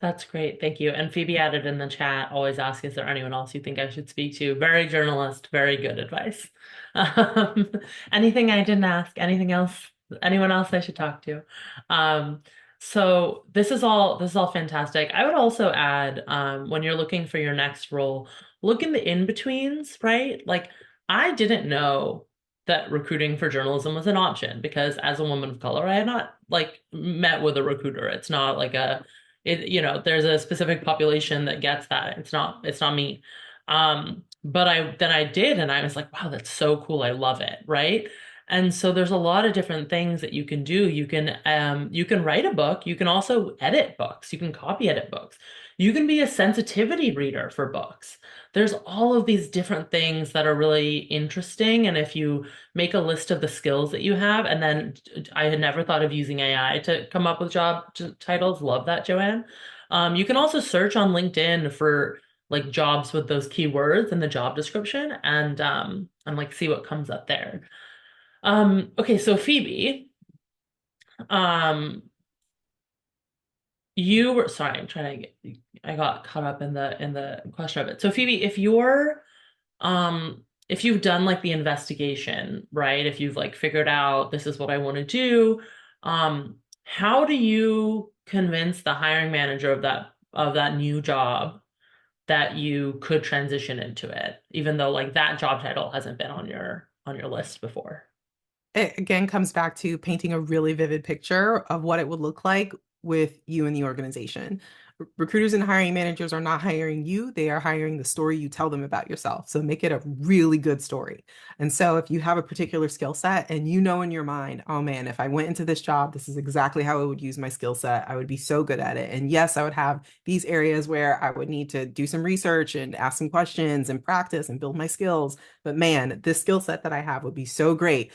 That's great. Thank you. And Phoebe added in the chat, always ask, is there anyone else you think I should speak to? Very journalist, very good advice. Um, anything I didn't ask, anything else, anyone else I should talk to? So this is all fantastic. I would also add, when you're looking for your next role, look in the in-betweens, right? Like I didn't know that recruiting for journalism was an option because as a woman of color, I had not like met with a recruiter. It's not like there's a specific population that gets that. It's not me. But I did, and I was like, wow, that's so cool. I love it, right? And so there's a lot of different things that you can do. You can write a book. You can also edit books. You can copy edit books. You can be a sensitivity reader for books. There's all of these different things that are really interesting. And if you make a list of the skills that you have, and then I had never thought of using AI to come up with job titles. Love that, Joanne. You can also search on LinkedIn for like jobs with those keywords in the job description and like see what comes up there. Okay, so Phoebe, you were sorry, I got caught up in the question of it. So Phoebe, if you've done like the investigation, right? If you've like figured out this is what I want to do, how do you convince the hiring manager of that new job that you could transition into it, even though like that job title hasn't been on your list before? It again comes back to painting a really vivid picture of what it would look like with you in the organization. Recruiters and hiring managers are not hiring you, they are hiring the story you tell them about yourself. So make it a really good story. And so if you have a particular skill set and you know in your mind, oh man, if I went into this job, this is exactly how I would use my skill set. I would be so good at it. And yes, I would have these areas where I would need to do some research and ask some questions and practice and build my skills. But man, this skill set that I have would be so great.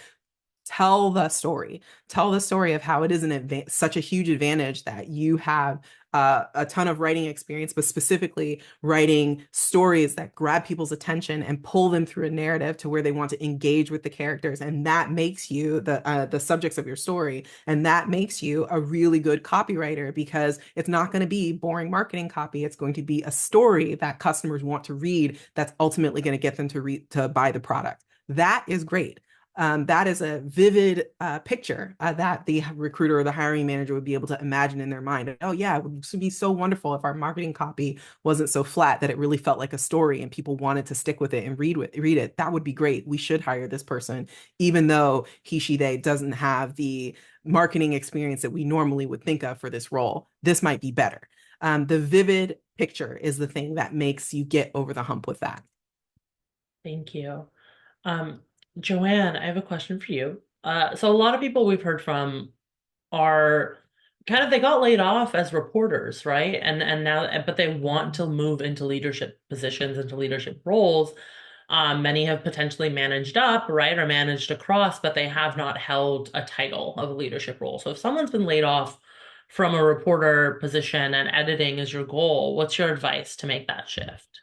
Tell the story. Tell the story of how it is such a huge advantage that you have a ton of writing experience, but specifically writing stories that grab people's attention and pull them through a narrative to where they want to engage with the characters. And that makes you the subjects of your story. And that makes you a really good copywriter because it's not going to be boring marketing copy. It's going to be a story that customers want to read that's ultimately going to get them to buy the product. That is great. That is a vivid picture that the recruiter or the hiring manager would be able to imagine in their mind. Oh yeah, it would be so wonderful if our marketing copy wasn't so flat that it really felt like a story and people wanted to stick with it and read it. That would be great. We should hire this person, even though he, she, they doesn't have the marketing experience that we normally would think of for this role. This might be better. The vivid picture is the thing that makes you get over the hump with that. Thank you. Joanne, I have a question for you. So a lot of people we've heard from are kind of, they got laid off as reporters, right? And now, but they want to move into leadership positions, into leadership roles. Many have potentially managed up, right, or managed across, but they have not held a title of a leadership role. So if someone's been laid off from a reporter position and editing is your goal, what's your advice to make that shift?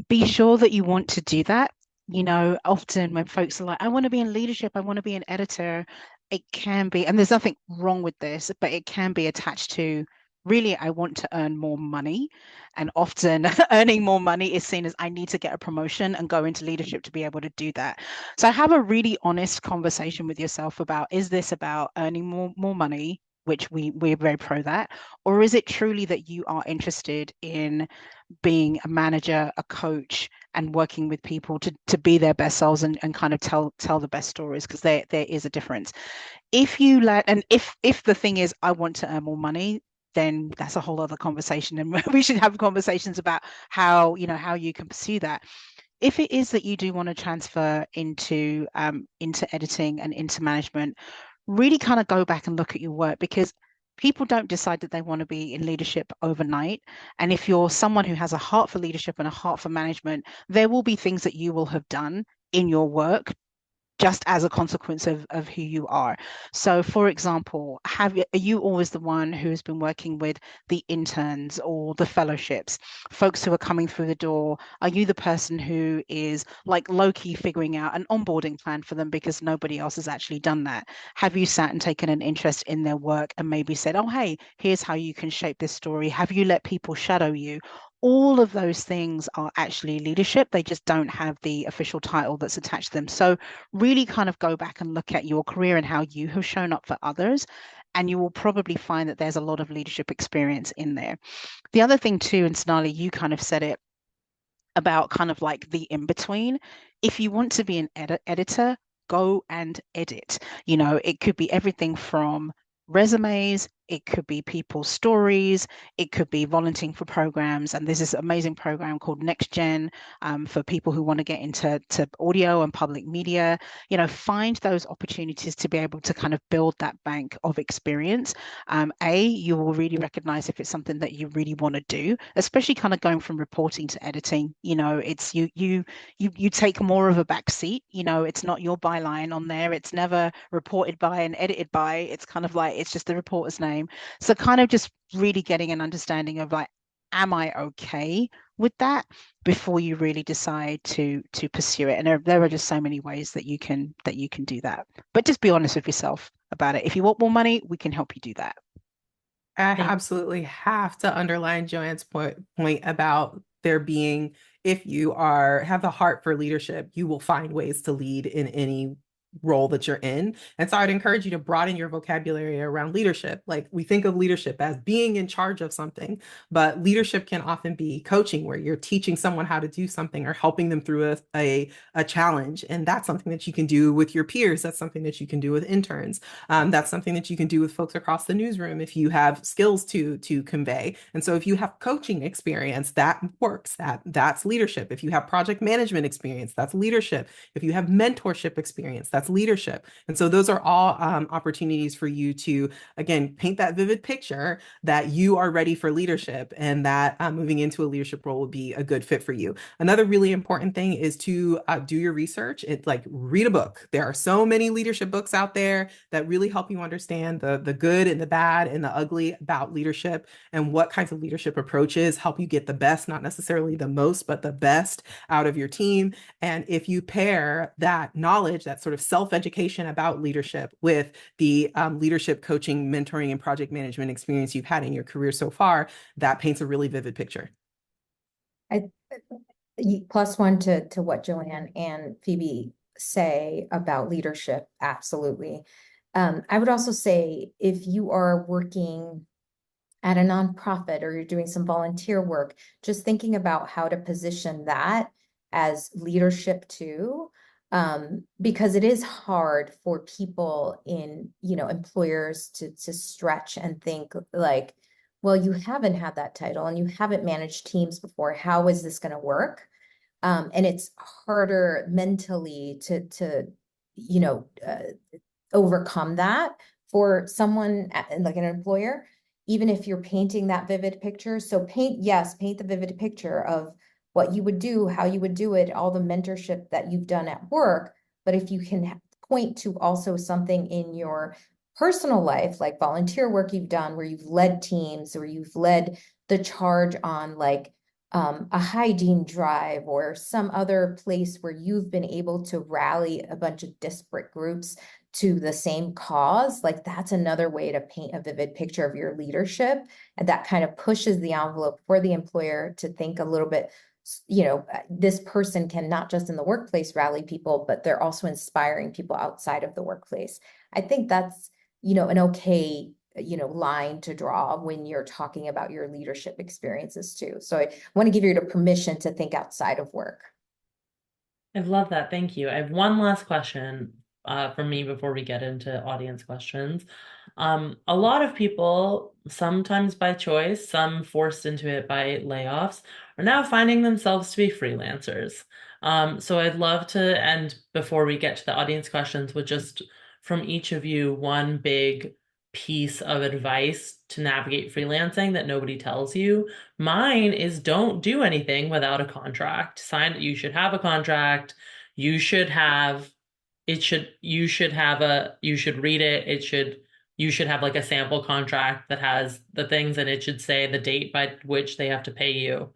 Be sure that you want to do that. You know, often when folks are like, I want to be in leadership, I want to be an editor, it can be, and there's nothing wrong with this, but it can be attached to really, I want to earn more money. And often earning more money is seen as I need to get a promotion and go into leadership to be able to do that. So have a really honest conversation with yourself about, is this about earning more money, which we're very pro that, or is it truly that you are interested in being a manager, a coach, and working with people to be their best selves and kind of tell the best stories, because there is a difference. If you and if the thing is I want to earn more money, then that's a whole other conversation, and we should have conversations about how you can pursue that. If it is that you do want to transfer into editing and into management, really kind of go back and look at your work, because people don't decide that they want to be in leadership overnight. And if you're someone who has a heart for leadership and a heart for management, there will be things that you will have done in your work just as a consequence of who you are. So, for example, are you always the one who's been working with the interns or the fellowships, folks who are coming through the door? Are you the person who is like low-key figuring out an onboarding plan for them because nobody else has actually done that? Have you sat and taken an interest in their work and maybe said, oh, hey, here's how you can shape this story? Have you let people shadow you? All of those things are actually leadership. They just don't have the official title that's attached to them. So really kind of go back and look at your career and how you have shown up for others. And you will probably find that there's a lot of leadership experience in there. The other thing too, and Sonali, you kind of said it about kind of like the in-between. If you want to be an editor, go and edit. You know, it could be everything from resumes, it could be people's stories, it could be volunteering for programs. And there's this amazing program called Next Gen for people who want to get into audio and public media. You know, find those opportunities to be able to kind of build that bank of experience. You will really recognize if it's something that you really want to do, especially kind of going from reporting to editing. You know, it's you take more of a back seat. You know, it's not your byline on there. It's never reported by and edited by. It's kind of like, it's just the reporter's name. So kind of just really getting an understanding of like, am I okay with that before you really decide to pursue it? And there are just so many ways that you can do that. But just be honest with yourself about it. If you want more money, we can help you do that. I absolutely have to underline Joanne's point about there being, if you have the heart for leadership, you will find ways to lead in any role that you're in. And so I'd encourage you to broaden your vocabulary around leadership. Like, we think of leadership as being in charge of something, but leadership can often be coaching, where you're teaching someone how to do something or helping them through a challenge. And that's something that you can do with your peers. That's something that you can do with interns. That's something that you can do with folks across the newsroom if you have skills to convey. And so if you have coaching experience, that works. That's leadership. If you have project management experience, that's leadership. If you have mentorship experience, that's leadership. And so those are all opportunities for you to, again, paint that vivid picture that you are ready for leadership, and that moving into a leadership role would be a good fit for you. Another really important thing is to do your research. It's like, read a book. There are so many leadership books out there that really help you understand the good and the bad and the ugly about leadership, and what kinds of leadership approaches help you get the best, not necessarily the most, but the best out of your team. And if you pair that knowledge, that sort of self-education about leadership, with the leadership coaching, mentoring, and project management experience you've had in your career so far, that paints a really vivid picture. Plus one to what Joanne and Phoebe say about leadership, absolutely. I would also say, if you are working at a nonprofit or you're doing some volunteer work, just thinking about how to position that as leadership too, because it is hard for people in, employers to stretch and think like, well, you haven't had that title and you haven't managed teams before. How is this going to work? And it's harder mentally to overcome that for someone like an employer, even if you're painting that vivid picture. So paint the vivid picture of what you would do, how you would do it, all the mentorship that you've done at work. But if you can point to also something in your personal life, like volunteer work you've done, where you've led teams, or you've led the charge on like a hygiene drive, or some other place where you've been able to rally a bunch of disparate groups to the same cause, like that's another way to paint a vivid picture of your leadership. And that kind of pushes the envelope for the employer to think a little bit, this person can not just in the workplace rally people, but they're also inspiring people outside of the workplace. I think that's, an okay line to draw when you're talking about your leadership experiences too. So I want to give you the permission to think outside of work. I love that. Thank you. I have one last question for me before we get into audience questions. A lot of people, sometimes by choice, some forced into it by layoffs, are now finding themselves to be freelancers. So I'd love to end, before we get to the audience questions, with just from each of you one big piece of advice to navigate freelancing that nobody tells you. Mine is, don't do anything without a contract. You should have a contract. You should have you should read it. You should have like a sample contract that has the things, and it should say the date by which they have to pay you,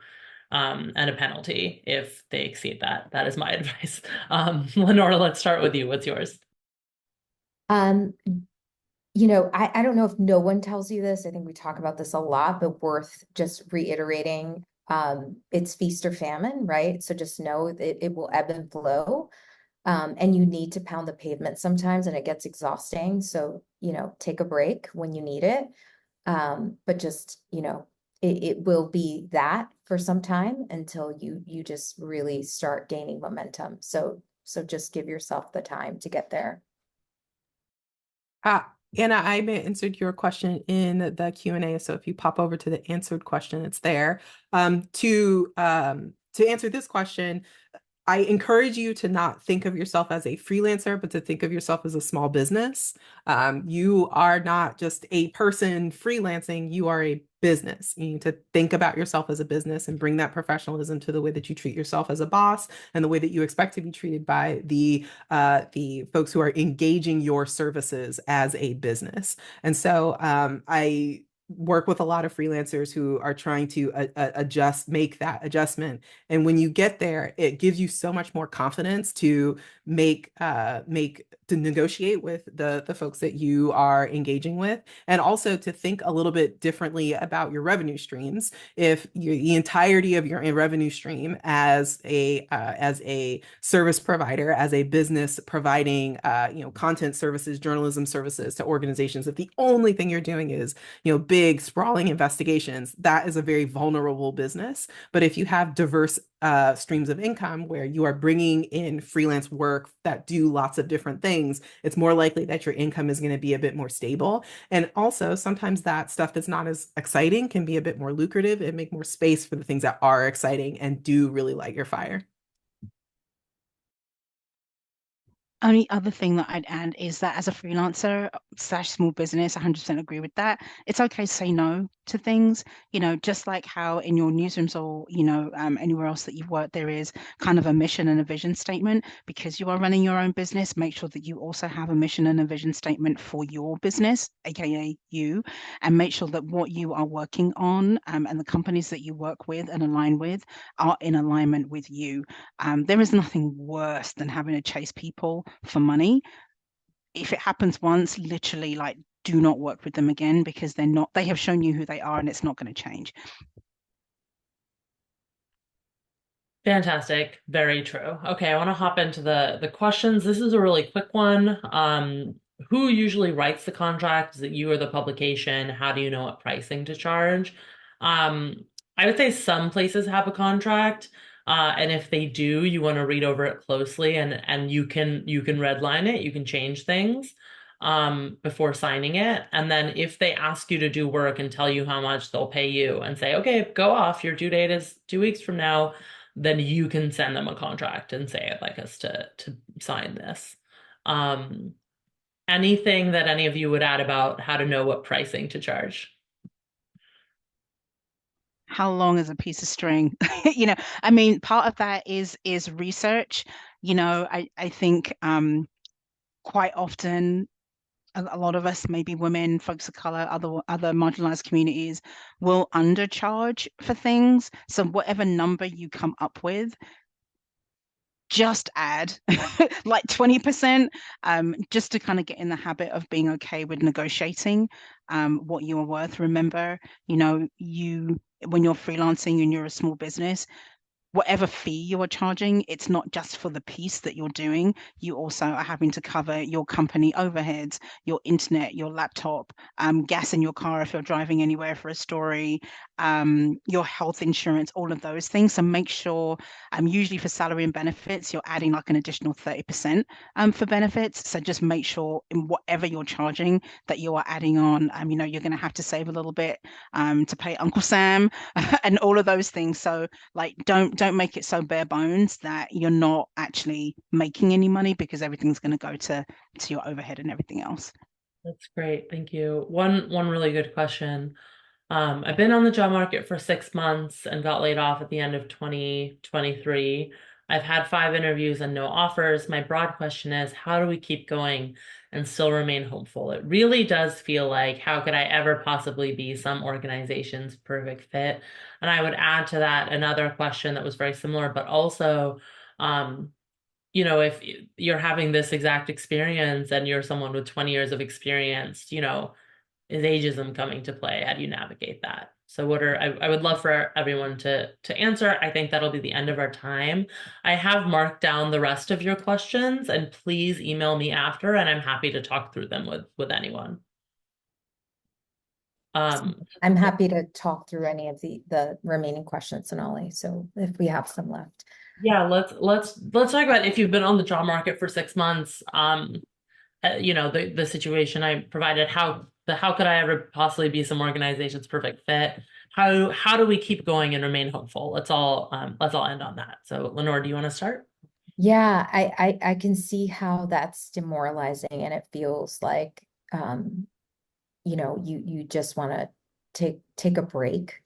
and a penalty if they exceed that. That is my advice. Leonor, let's start with you. What's yours? I don't know if no one tells you this. I think we talk about this a lot, but worth just reiterating. It's feast or famine, right? So just know that it will ebb and flow. And you need to pound the pavement sometimes, and it gets exhausting. So, take a break when you need it. But just, it will be that for some time until you just really start gaining momentum. So just give yourself the time to get there. Anna, I answered your question in the Q&A. So if you pop over to the answered question, it's there. To answer this question, I encourage you to not think of yourself as a freelancer, but to think of yourself as a small business. You are not just a person freelancing, you are a business. You need to think about yourself as a business and bring that professionalism to the way that you treat yourself as a boss and the way that you expect to be treated by the folks who are engaging your services as a business. And so I work with a lot of freelancers who are trying to make that adjustment. And when you get there, it gives you so much more confidence to to negotiate with the folks that you are engaging with, and also to think a little bit differently about your revenue streams. If the entirety of your revenue stream as a service provider, as a business providing content services, journalism services to organizations, if the only thing you're doing is big sprawling investigations, that is a very vulnerable business. But if you have diverse streams of income where you are bringing in freelance work that do lots of different things, it's more likely that your income is going to be a bit more stable. And also sometimes that stuff that's not as exciting can be a bit more lucrative and make more space for the things that are exciting and do really light your fire. Only other thing that I'd add is that as a freelancer / small business, 100% agree with that. It's okay to say no to things, just like how in your newsrooms or, anywhere else that you've worked, there is kind of a mission and a vision statement. Because you are running your own business, make sure that you also have a mission and a vision statement for your business, aka you, and make sure that what you are working on and the companies that you work with and align with are in alignment with you. There is nothing worse than having to chase people for money. If it happens once, literally, like, do not work with them again, because they have shown you who they are and it's not going to change. Fantastic. Very true. Okay, I want to hop into the questions. This is a really quick one. Who usually writes the contract? Is it you or the publication? How do you know what pricing to charge? I would say some places have a contract. And if they do, you want to read over it closely, and you can redline it, you can change things before signing it. And then if they ask you to do work and tell you how much, they'll pay you and say, okay, go off, your due date is 2 weeks from now. Then you can send them a contract and say, I'd like us to sign this. Anything that any of you would add about how to know what pricing to charge? How long is a piece of string? Part of that is research. I think quite often a lot of us, maybe women, folks of color, other marginalized communities, will undercharge for things. So whatever number you come up with, just add like 20%, just to kind of get in the habit of being okay with negotiating what you are worth. Remember, when you're freelancing and you're a small business, whatever fee you are charging, it's not just for the piece that you're doing. You also are having to cover your company overheads, your internet, your laptop, gas in your car if you're driving anywhere for a story, your health insurance, all of those things. So make sure, usually for salary and benefits, you're adding like an additional 30% for benefits. So just make sure in whatever you're charging that you are adding on, you're going to have to save a little bit to pay Uncle Sam and all of those things. So like, don't make it so bare bones that you're not actually making any money, because everything's going to go to your overhead and everything else. That's great. Thank you. One really good question. I've been on the job market for 6 months and got laid off at the end of 2023. I've had 5 interviews and no offers. My broad question is, how do we keep going and still remain hopeful? It really does feel like, how could I ever possibly be some organization's perfect fit? And I would add to that another question that was very similar, but also, if you're having this exact experience and you're someone with 20 years of experience, is ageism coming to play? How do you navigate that? So I would love for everyone to answer. I think that'll be the end of our time. I have marked down the rest of your questions, and please email me after, and I'm happy to talk through them with anyone. I'm happy to talk through any of the remaining questions, Sonali. So if we have some left. Yeah, let's talk about if you've been on the job market for 6 months. The situation I provided. How could I ever possibly be some organization's perfect fit? How do we keep going and remain hopeful? Let's all end on that. So, Leonor, do you want to start? Yeah, I can see how that's demoralizing, and it feels like you just want to take a break.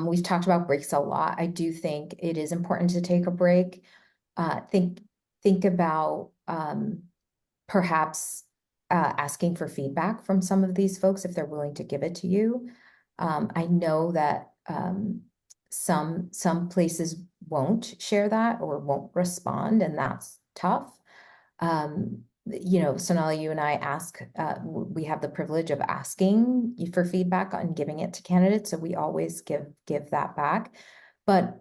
We've talked about breaks a lot. I do think it is important to take a break. Think about perhaps asking for feedback from some of these folks if they're willing to give it to you. I know that some places won't share that or won't respond, and that's tough. Sonali, you and I we have the privilege of asking for feedback and giving it to candidates, so we always give that back. But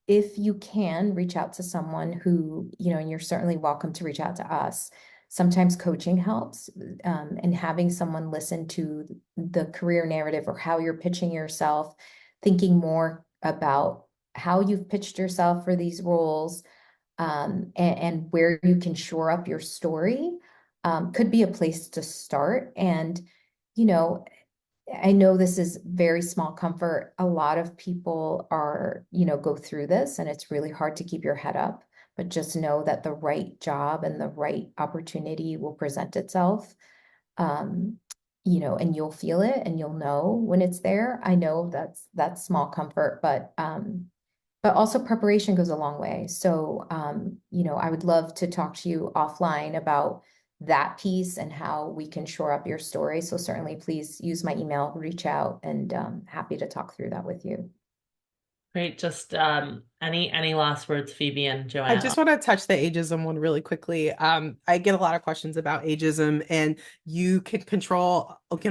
if you can reach out to someone who, and you're certainly welcome to reach out to us. Sometimes coaching helps, and having someone listen to the career narrative or how you're pitching yourself, thinking more about how you've pitched yourself for these roles, and where you can shore up your story, could be a place to start. And, I know this is very small comfort. A lot of people go through this, and it's really hard to keep your head up, but just know that the right job and the right opportunity will present itself. And you'll feel it and you'll know when it's there. I know that's small comfort, but also preparation goes a long way. So, I would love to talk to you offline about that piece and how we can shore up your story. So certainly please use my email, reach out, and happy to talk through that with you. Great. Just any last words, Phoebe and Joanne? I just want to touch the ageism one really quickly. I get a lot of questions about ageism, and you can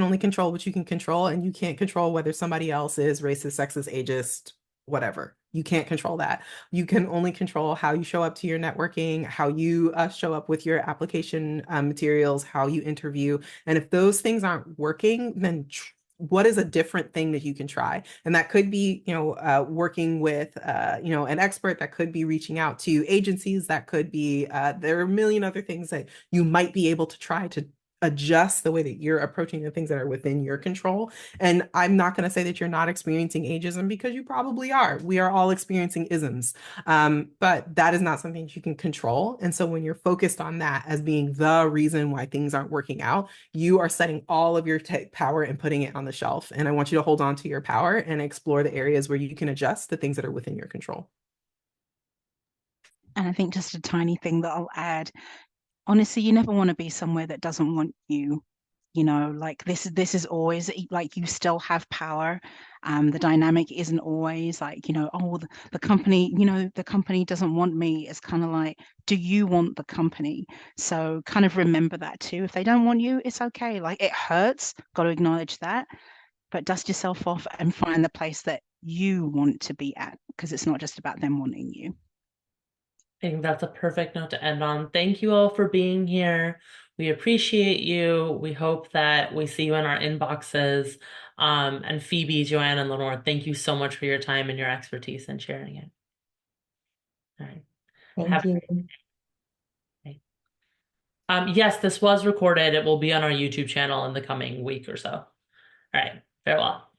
only control what you can control, and you can't control whether somebody else is racist, sexist, ageist, whatever. You can't control that. You can only control how you show up to your networking, how you show up with your application materials, how you interview. And if those things aren't working, then what is a different thing that you can try? And that could be, working with, an expert. That could be reaching out to agencies. That could be, there are a million other things that you might be able to try to adjust the way that you're approaching the things that are within your control. And I'm not going to say that you're not experiencing ageism, because you probably are. We are all experiencing isms. But that is not something that you can control. And so when you're focused on that as being the reason why things aren't working out, you are setting all of your power and putting it on the shelf. And I want you to hold on to your power and explore the areas where you can adjust the things that are within your control. And I think just a tiny thing that I'll add, honestly, you never want to be somewhere that doesn't want you. Like this is always like, you still have power. The dynamic isn't always like, the company, the company doesn't want me. It's kind of like, do you want the company? So kind of remember that too. If they don't want you, it's okay. Like, it hurts, got to acknowledge that, but dust yourself off and find the place that you want to be at, because it's not just about them wanting you. I think that's a perfect note to end on. Thank you all for being here. We appreciate you. We hope that we see you in our inboxes. And Phoebe, Joanne, and Leonor, thank you so much for your time and your expertise and sharing it. All right. Thank you. Yes, this was recorded. It will be on our YouTube channel in the coming week or so. All right. Farewell.